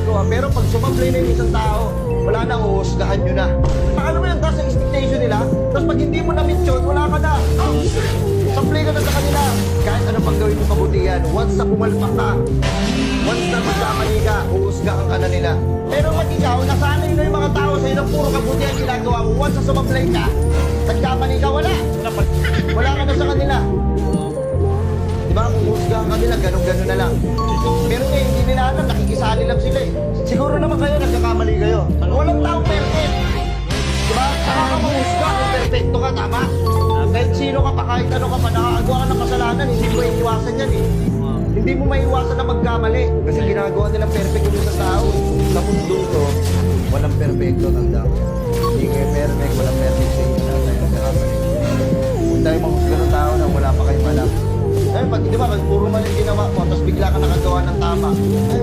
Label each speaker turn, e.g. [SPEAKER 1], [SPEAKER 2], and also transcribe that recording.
[SPEAKER 1] ginagawa. Pero pag sumablay na yung isang tao, wala na, uhusgahan nyo na. Paano mo yung taas ng expectation nila? Tapos pag hindi mo na-meet yun, wala ka na. Sablay ka na sa kanila. Kahit ano pang gawin yung kabutihan, once na pumalpak ka, once na magkamali ka, uhusgahan ka na nila. Pero pag ikaw, nasanay na yung mga tao sa'yo na puro kabutihan ginagawa mo, once na sumablay ka, nagkamali ka, wala. Wala ka na sa kanila. Diba, kung husgahan ka nila, ganun-ganun na lang. Pero hindi nila alam, nakikisali lang sila eh. Siguro naman kayo, nagkakamali kayo. Walang taong perfect. Diba? Saka ka mahusga kung perfecto ka, tama? Kahit sino ka pa, kahit ano ka pa, nakakagawa ka ng kasalanan, hindi mo iiwasan yan eh. Hindi mo maiiwasan na magkamali. Kasi ginagawa nilang perfect yung sa tao. Sa mundo to, walang perfecto, tanda ko. Hindi kayo perfect, walang perfect sa inyo na tayo nagkakamali. Kung tayo mahusga ng tao na wala pa kayo alam. Ay, pag di ba, pag puro mali ginawa mo, tapos bigla ka nakagawa ng tama. Ay,